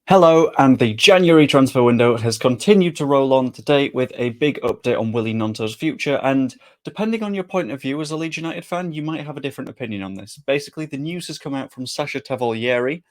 Hello, and the January transfer window has continued to roll on today with a big update on Willie Gnonto's future. And depending on your point of view as a Leeds United fan, you might have a different opinion on this. Basically, the news has come out from Sasha Tavolieri.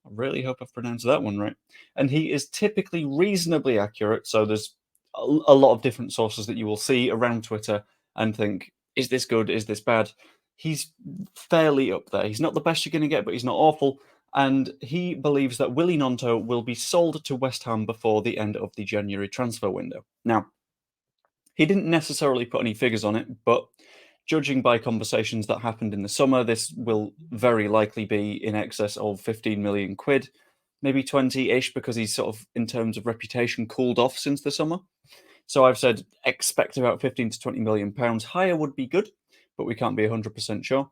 I really hope I've pronounced that one right. And he is typically reasonably accurate. So there's a lot of different sources that you will see around Twitter and think, is this good? Is this bad? He's fairly up there. He's not the best you're going to get, but he's not awful. And he believes that Willie Gnonto will be sold to West Ham before the end of the January transfer window. Now, he didn't necessarily put any figures on it, but judging by conversations that happened in the summer, this will very likely be in excess of 15 million quid, maybe 20-ish, because he's sort of, in terms of reputation, cooled off since the summer. So I've said expect about 15 to 20 million pounds. Higher would be good, but we can't be 100% sure.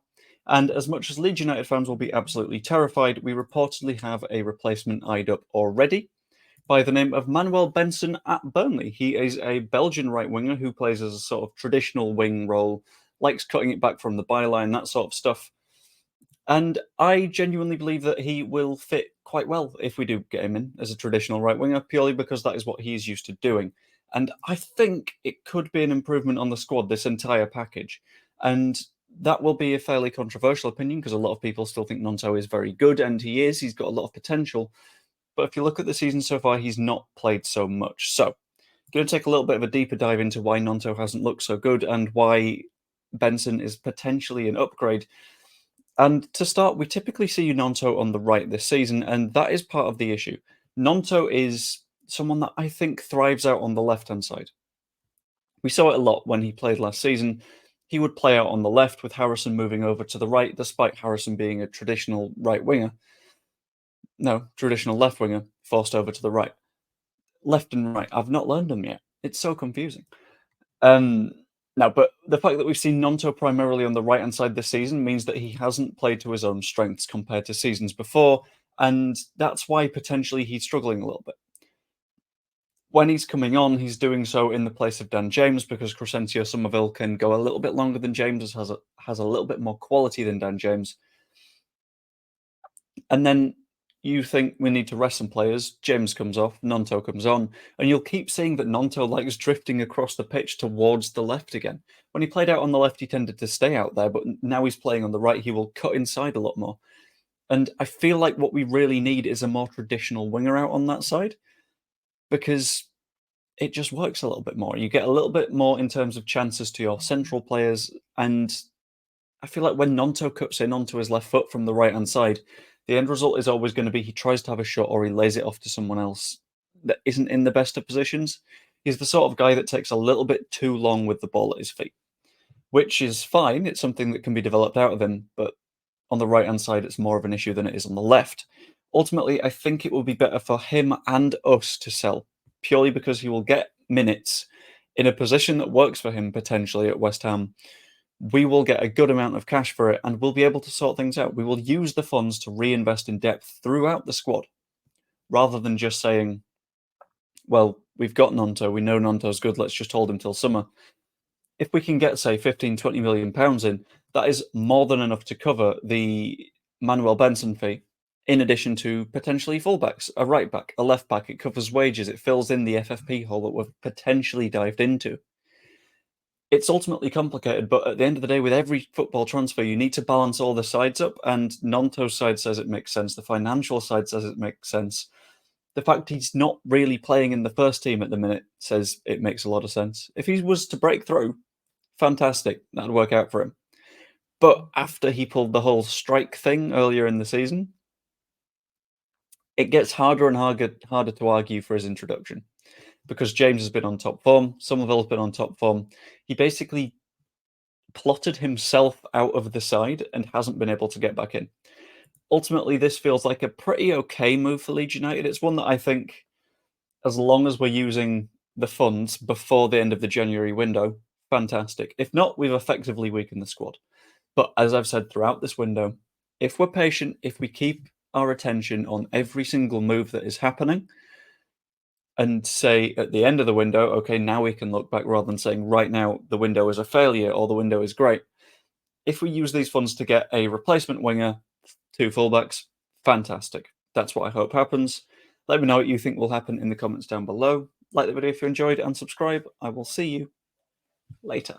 And as much as Leeds United fans will be absolutely terrified, we reportedly have a replacement eyed up already by the name of Manuel Benson at Burnley. He is a Belgian right winger who plays as a sort of traditional wing role, likes cutting it back from the byline, that sort of stuff. And I genuinely believe that he will fit quite well if we do get him in as a traditional right winger, purely because that is what he is used to doing. And I think it could be an improvement on the squad, this entire package. And that will be a fairly controversial opinion because a lot of people still think Gnonto is very good, and he is. He's got a lot of potential. But if you look at the season so far, he's not played so much. So, going to take a little bit of a deeper dive into why Gnonto hasn't looked so good and why Benson is potentially an upgrade. And to start, we typically see Gnonto on the right this season, and that is part of the issue. Gnonto is someone that I think thrives out on the left-hand side. We saw it a lot when he played last season. He would play out on the left with Harrison moving over to the right, despite Harrison being a traditional right winger. No, traditional left winger, forced over to the right. Left and right, I've not learned them yet. It's so confusing. Now, but the fact that we've seen Gnonto primarily on the right-hand side this season means that he hasn't played to his own strengths compared to seasons before, and that's why potentially he's struggling a little bit. When he's coming on, he's doing so in the place of Dan James because Crescencio Somerville can go a little bit longer than James, has a little bit more quality than Dan James. And then you think we need to rest some players. James comes off, Gnonto comes on, and you'll keep seeing that Gnonto likes drifting across the pitch towards the left again. When he played out on the left, he tended to stay out there, but now he's playing on the right, he will cut inside a lot more. And I feel like what we really need is a more traditional winger out on that side, because it just works a little bit more. You get a little bit more in terms of chances to your central players, and I feel like when Gnonto cuts in onto his left foot from the right-hand side, the end result is always going to be he tries to have a shot or he lays it off to someone else that isn't in the best of positions. He's the sort of guy that takes a little bit too long with the ball at his feet, which is fine. It's something that can be developed out of him, but on the right-hand side, it's more of an issue than it is on the left. Ultimately, I think it will be better for him and us to sell, purely because he will get minutes in a position that works for him potentially at West Ham. We will get a good amount of cash for it, and we'll be able to sort things out. We will use the funds to reinvest in depth throughout the squad, rather than just saying, well, we've got Gnonto, we know Gnonto's good, let's just hold him till summer. If we can get, say, 15, 20 million pounds in, that is more than enough to cover the Manuel Benson fee, in addition to potentially fullbacks, a right back, a left back. It covers wages, it fills in the FFP hole that we've potentially dived into. It's ultimately complicated, but at the end of the day, with every football transfer, you need to balance all the sides up, and Gnonto's side says it makes sense. The financial side says it makes sense. The fact he's not really playing in the first team at the minute says it makes a lot of sense. If he was to break through, fantastic. That'd work out for him. But after he pulled the whole strike thing earlier in the season, it gets harder and harder to argue for his introduction, because James has been on top form, Somerville's been on top form. He basically plotted himself out of the side and hasn't been able to get back in. Ultimately, this feels like a pretty okay move for Leeds United. It's one that I think, as long as we're using the funds before the end of the January window, fantastic. If not, we've effectively weakened the squad. But as I've said throughout this window, if we're patient, if we keep our attention on every single move that is happening, and say at the end of the window, okay, now we can look back, rather than saying right now the window is a failure or the window is great. If we use these funds to get a replacement winger, two fullbacks, fantastic. That's what I hope happens. Let me know what you think will happen in the comments down below. Like the video if you enjoyed and subscribe. I will see you later.